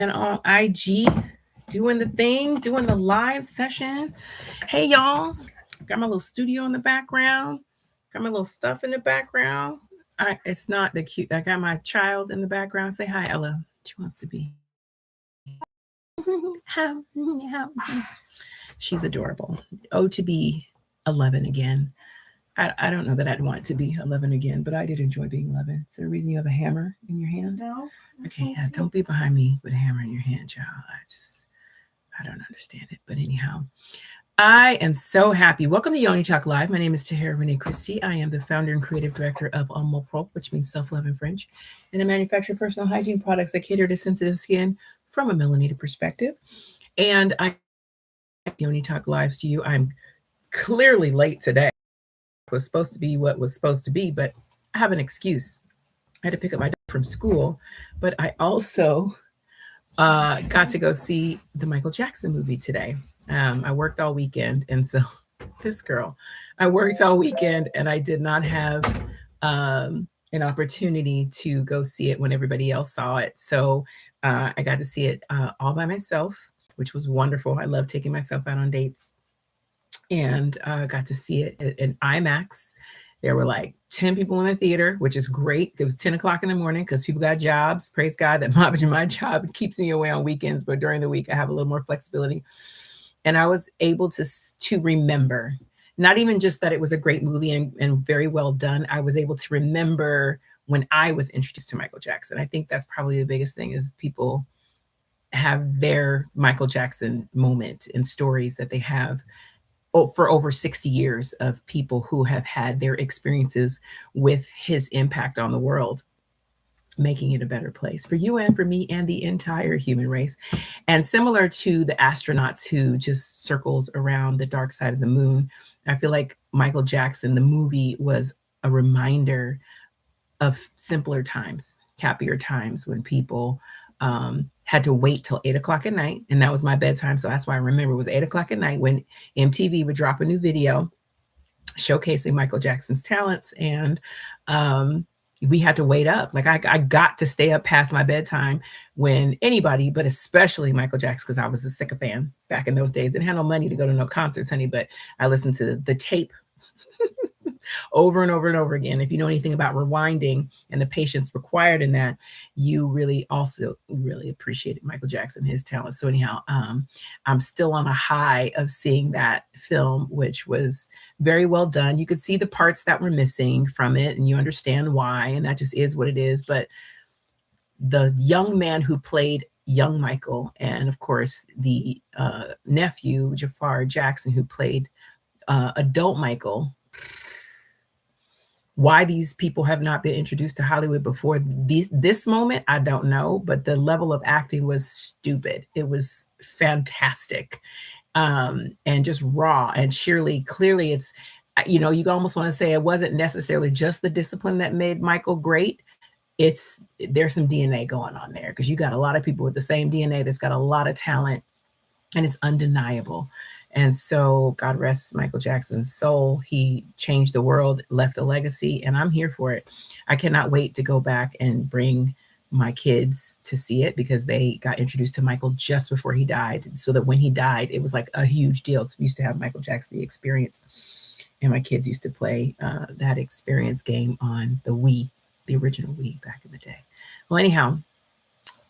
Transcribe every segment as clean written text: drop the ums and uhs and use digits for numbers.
and on IG doing the thing, doing the live session. Hey y'all, got my little studio in the background, got my little stuff in the background. It's not the cute. I got my child in the background. Say hi, Ella. She wants to be. She's adorable. Oh, to be 11 again. I don't know that I'd want to be 11 again, but I did enjoy being 11. Is there a reason you have a hammer in your hand? No. Okay, yeah, don't be behind me with a hammer in your hand, child. I don't understand it. But anyhow, I am so happy. Welcome to Yoni Talk Live. My name is Tahera Rene Christy. I am the founder and creative director of Amour Propre, which means self-love in French, and I manufacture personal hygiene products that cater to sensitive skin from a melanated perspective. And I Yoni Talk Lives to you. I'm clearly late today. It was supposed to be what was supposed to be, but I have an excuse. I had to pick up my daughter from school, but I also got to go see the Michael Jackson movie today. I worked all weekend, and so this girl, I worked all weekend, and I did not have an opportunity to go see it when everybody else saw it. So I got to see it all by myself, which was wonderful. I love taking myself out on dates, and got to see it in IMAX. There were like 10 people in the theater, which is great. It was 10 o'clock in the morning because people got jobs. Praise God that my job keeps me away on weekends, but during the week I have a little more flexibility. And I was able to remember, not even just that it was a great movie and very well done. I was able to remember when I was introduced to Michael Jackson. I think that's probably the biggest thing is people have their Michael Jackson moment and stories that they have for over 60 years of people who have had their experiences with his impact on the world, making it a better place for you and for me and the entire human race. And similar to the astronauts who just circled around the dark side of the moon, I feel like Michael Jackson, the movie, was a reminder of simpler times, happier times when people had to wait till 8 o'clock at night. And that was my bedtime. So that's why I remember it was 8 o'clock at night when MTV would drop a new video showcasing Michael Jackson's talents. And we had to wait up. Like I got to stay up past my bedtime when anybody, but especially Michael Jackson, because I was a sycophant back in those days. Didn't have no money to go to no concerts, honey, but I listened to the tape over and over and over again. If you know anything about rewinding and the patience required in that, you really also really appreciated Michael Jackson, his talent. So anyhow, I'm still on a high of seeing that film, which was very well done. You could see the parts that were missing from it, and you understand why, and that just is what it is. But the young man who played young Michael, and of course the nephew Jafar Jackson who played adult Michael, why these people have not been introduced to Hollywood before this moment, I don't know, but the level of acting was stupid. It was fantastic, and just raw and sheerly. Clearly, it's, you almost want to say it wasn't necessarily just the discipline that made Michael great. There's some DNA going on there because you got a lot of people with the same DNA that's got a lot of talent, and it's undeniable. And so God rest Michael Jackson's soul. He changed the world, left a legacy, and I'm here for it. I cannot wait to go back and bring my kids to see it because they got introduced to Michael just before he died. So that when he died, it was like a huge deal. We used to have Michael Jackson The Experience, and my kids used to play that experience game on the Wii, the original Wii back in the day. Well, anyhow,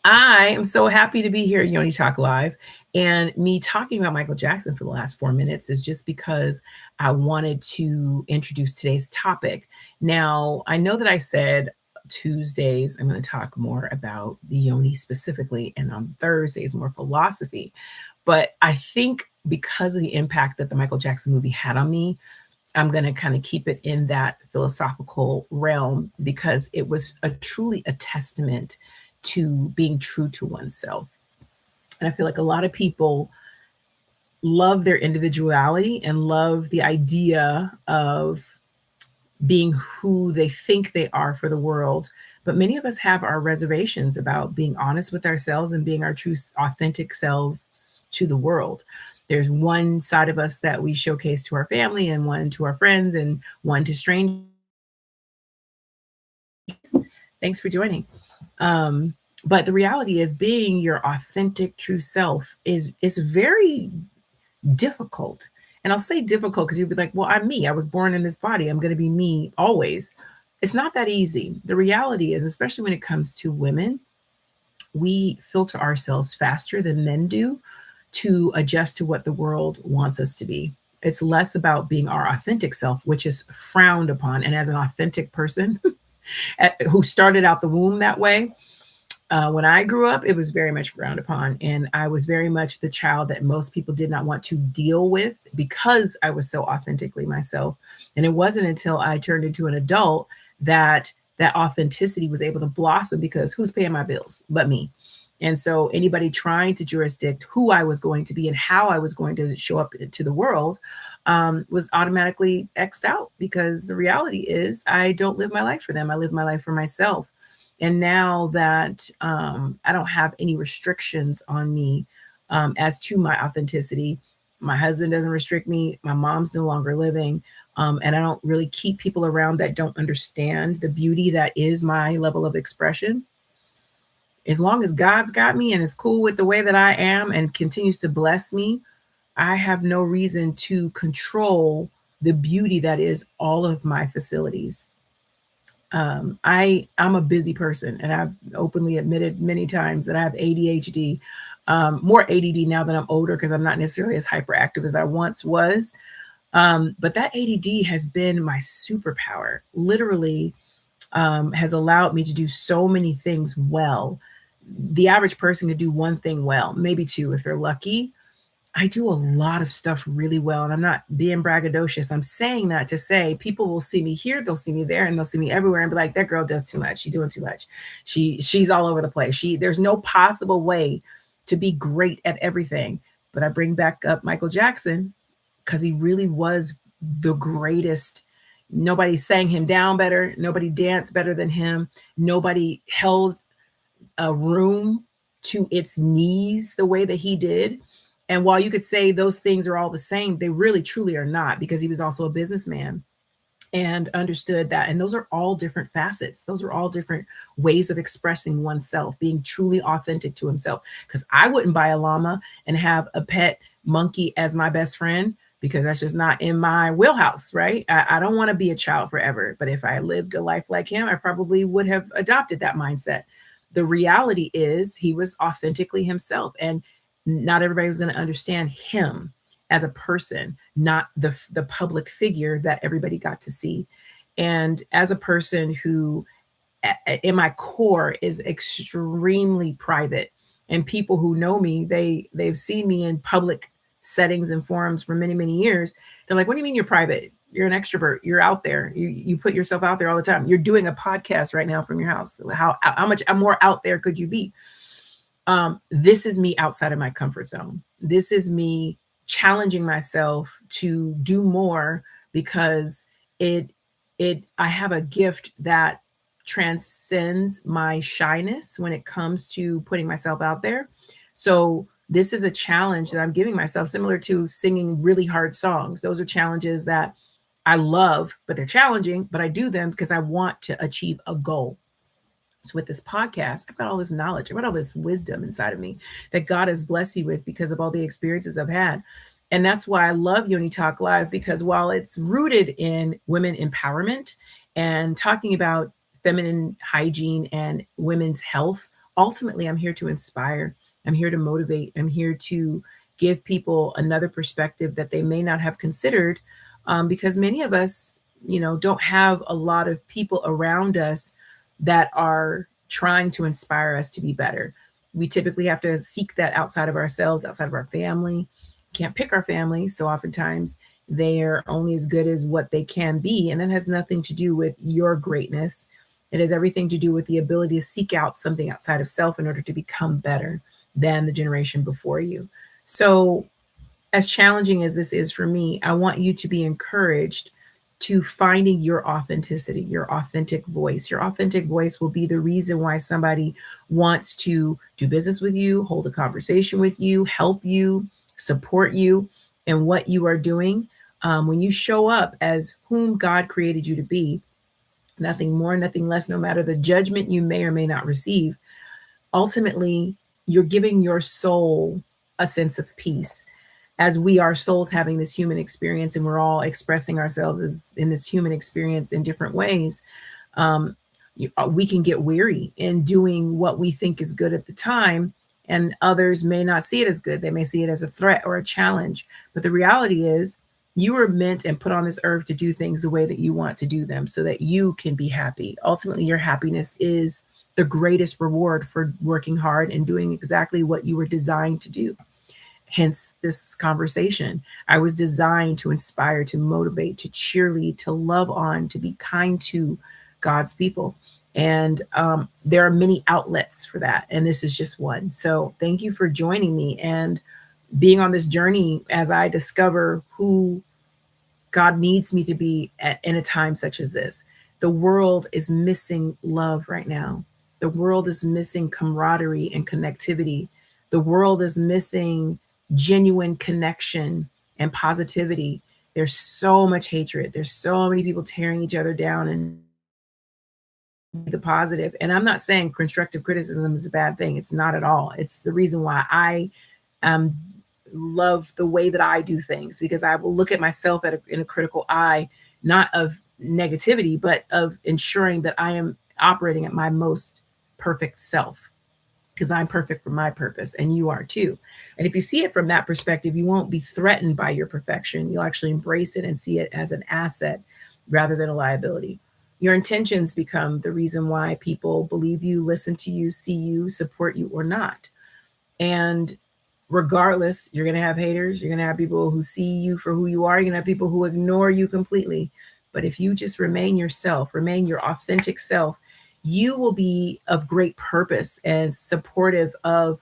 I am so happy to be here at Yoni Talk Live. And me talking about Michael Jackson for the last 4 minutes is just because I wanted to introduce today's topic. Now, I know that I said Tuesdays, I'm going to talk more about the Yoni specifically, and on Thursdays, more philosophy. But I think because of the impact that the Michael Jackson movie had on me, I'm going to kind of keep it in that philosophical realm because it was truly a testament to being true to oneself. And I feel like a lot of people love their individuality and love the idea of being who they think they are for the world. But many of us have our reservations about being honest with ourselves and being our true, authentic selves to the world. There's one side of us that we showcase to our family, and one to our friends, and one to strangers. Thanks for joining. But the reality is being your authentic true self is very difficult. And I'll say difficult because you'll be like, well, I'm me. I was born in this body. I'm going to be me always. It's not that easy. The reality is, especially when it comes to women, we filter ourselves faster than men do to adjust to what the world wants us to be. It's less about being our authentic self, which is frowned upon. And as an authentic person who started out the womb that way, when I grew up, it was very much frowned upon. And I was very much the child that most people did not want to deal with because I was so authentically myself. And it wasn't until I turned into an adult that that authenticity was able to blossom, because who's paying my bills but me? And so anybody trying to jurisdict who I was going to be and how I was going to show up to the world was automatically X'd out, because the reality is I don't live my life for them. I live my life for myself. And now that I don't have any restrictions on me as to my authenticity, my husband doesn't restrict me. My mom's no longer living. And I don't really keep people around that don't understand the beauty that is my level of expression. As long as God's got me and is cool with the way that I am and continues to bless me, I have no reason to control the beauty that is all of my facilities. I'm a busy person, and I've openly admitted many times that I have ADHD, more ADD now that I'm older, because I'm not necessarily as hyperactive as I once was. But that ADD has been my superpower. Literally, has allowed me to do so many things well. The average person could do one thing well, maybe two if they're lucky. I do a lot of stuff really well, and I'm not being braggadocious. I'm saying that to say people will see me here, they'll see me there, and they'll see me everywhere and be like, that girl does too much. She's doing too much. She's all over the place. There's no possible way to be great at everything. But I bring back up Michael Jackson, because he really was the greatest. Nobody sang him down better. Nobody danced better than him. Nobody held a room to its knees the way that he did. And while you could say those things are all the same, they really truly are not, because he was also a businessman and understood that. And those are all different facets. Those are all different ways of expressing oneself, being truly authentic to himself. Because I wouldn't buy a llama and have a pet monkey as my best friend, because that's just not in my wheelhouse, right? I don't want to be a child forever. But if I lived a life like him, I probably would have adopted that mindset. The reality is he was authentically himself, and not everybody was going to understand him as a person, not the public figure that everybody got to see. And as a person who in my core is extremely private, and people who know me, they've seen me in public settings and forums for many, many years. They're like, what do you mean you're private? You're an extrovert. You're out there. You put yourself out there all the time. You're doing a podcast right now from your house. How much more out there could you be? This is me outside of my comfort zone. This is me challenging myself to do more, because I have a gift that transcends my shyness when it comes to putting myself out there. So this is a challenge that I'm giving myself, similar to singing really hard songs. Those are challenges that I love, but they're challenging, but I do them because I want to achieve a goal. So with this podcast, I've got all this knowledge, I've got all this wisdom inside of me that God has blessed me with because of all the experiences I've had. And that's why I love Yoni Talk Live, because while it's rooted in women empowerment and talking about feminine hygiene and women's health, ultimately I'm here to inspire. I'm here to motivate. I'm here to give people another perspective that they may not have considered, because many of us, don't have a lot of people around us that are trying to inspire us to be better. We typically have to seek that outside of ourselves, outside of our family. Can't pick our family, so oftentimes they are only as good as what they can be, and that has nothing to do with your greatness. It has everything to do with the ability to seek out something outside of self in order to become better than the generation before you. So as challenging as this is for me, I want you to be encouraged to finding your authenticity, your authentic voice. Your authentic voice will be the reason why somebody wants to do business with you, hold a conversation with you, help you, support you in what you are doing. When you show up as whom God created you to be, nothing more, nothing less, no matter the judgment you may or may not receive, ultimately you're giving your soul a sense of peace, as we are souls having this human experience, and we're all expressing ourselves as in this human experience in different ways. um, we can get weary in doing what we think is good at the time, and others may not see it as good. They may see it as a threat or a challenge. But the reality is, you were meant and put on this earth to do things the way that you want to do them so that you can be happy. Ultimately, your happiness is the greatest reward for working hard and doing exactly what you were designed to do. Hence this conversation. I was designed to inspire, to motivate, to cheerlead, to love on, to be kind to God's people. And there are many outlets for that. And this is just one. So thank you for joining me and being on this journey as I discover who God needs me to be in a time such as this. The world is missing love right now. The world is missing camaraderie and connectivity. The world is missing genuine connection and positivity. There's so much hatred. There's so many people tearing each other down and the positive. And I'm not saying constructive criticism is a bad thing. It's not at all. It's the reason why I um, love the way that I do things, because I will look at myself in a critical eye, not of negativity, but of ensuring that I am operating at my most perfect self, because I'm perfect for my purpose and you are too. And if you see it from that perspective, you won't be threatened by your perfection. You'll actually embrace it and see it as an asset rather than a liability. Your intentions become the reason why people believe you, listen to you, see you, support you, or not. And regardless, you're going to have haters. You're going to have people who see you for who you are. You're going to have people who ignore you completely. But if you just remain yourself, remain your authentic self, you will be of great purpose and supportive of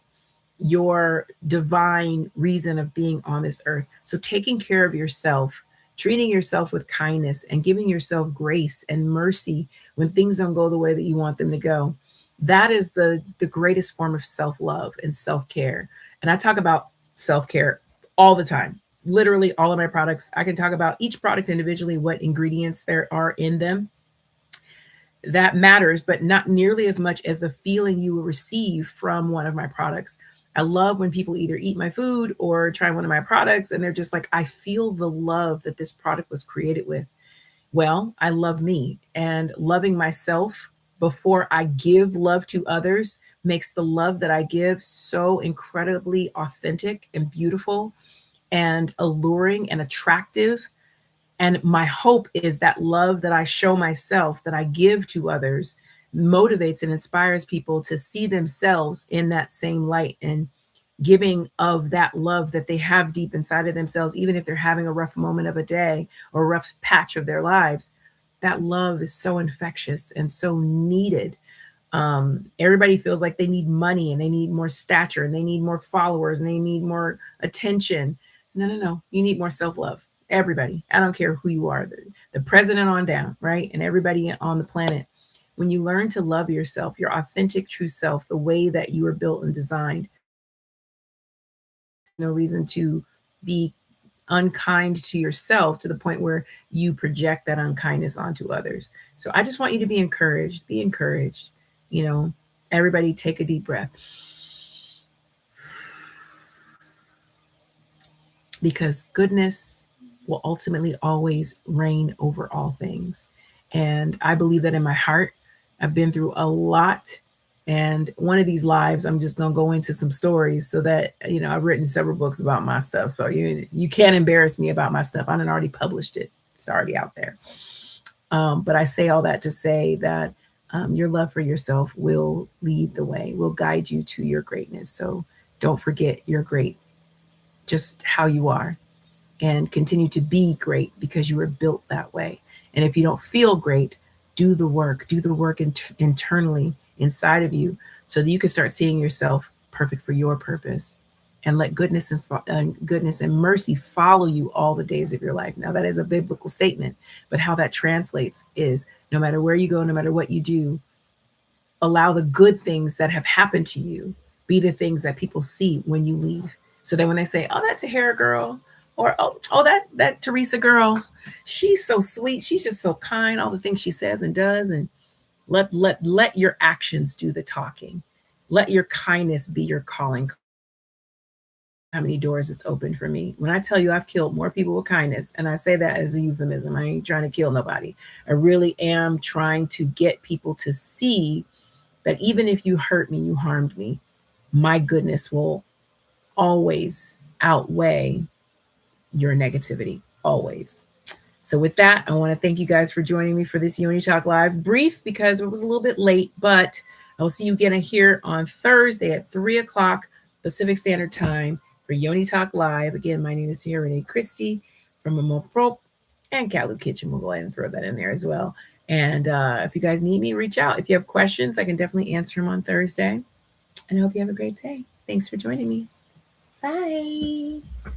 your divine reason of being on this earth. So taking care of yourself, treating yourself with kindness, and giving yourself grace and mercy when things don't go the way that you want them to go, that is the greatest form of self-love and self-care. And I talk about self-care all the time. Literally all of my products, I can talk about each product individually, what ingredients there are in them. That matters, but not nearly as much as the feeling you will receive from one of my products. I love when people either eat my food or try one of my products and they're just like, I feel the love that this product was created with. Well, I love me, and loving myself before I give love to others makes the love that I give so incredibly authentic and beautiful and alluring and attractive. And my hope is that love that I show myself, that I give to others, motivates and inspires people to see themselves in that same light, and giving of that love that they have deep inside of themselves, even if they're having a rough moment of a day or a rough patch of their lives. That love is so infectious and so needed. Everybody feels like they need money and they need more stature and they need more followers and they need more attention. No, no, no. You need more self-love. Everybody. I don't care who you are, the president on down, right? And everybody on the planet. When you learn to love yourself, your authentic, true self, the way that you were built and designed, no reason to be unkind to yourself to the point where you project that unkindness onto others. So I just want you to be encouraged. Be encouraged. You know, everybody take a deep breath, because goodness will ultimately always reign over all things. And I believe that in my heart. I've been through a lot. And one of these lives, I'm just going to go into some stories so that, you know, I've written several books about my stuff. So you can't embarrass me about my stuff. I done already published it. It's already out there. But I say all that to say that your love for yourself will lead the way, will guide you to your greatness. So don't forget you're great, just how you are, and continue to be great because you were built that way. And if you don't feel great, do the work internally inside of you so that you can start seeing yourself perfect for your purpose, and let goodness and mercy follow you all the days of your life. Now, that is a biblical statement, but how that translates is no matter where you go, no matter what you do, allow the good things that have happened to you be the things that people see when you leave. So that when they say, oh, that Tahera girl, or oh, that Teresa girl, she's so sweet, she's just so kind, all the things she says and does, and let your actions do the talking. Let your kindness be your calling. How many doors it's opened for me. When I tell you I've killed more people with kindness, and I say that as a euphemism, I ain't trying to kill nobody. I really am trying to get people to see that even if you hurt me, you harmed me, my goodness will always outweigh your negativity, always. So with that, I want to thank you guys for joining me for this Yoni Talk Live. Brief because it was a little bit late, but I will see you again here on Thursday at 3 o'clock Pacific Standard Time for Yoni Talk Live. Again, my name is Tahera Rene Christy from Mamo Pro and Kalu Kitchen. We'll go ahead and throw that in there as well. And if you guys need me, reach out. If you have questions, I can definitely answer them on Thursday. And I hope you have a great day. Thanks for joining me. Bye.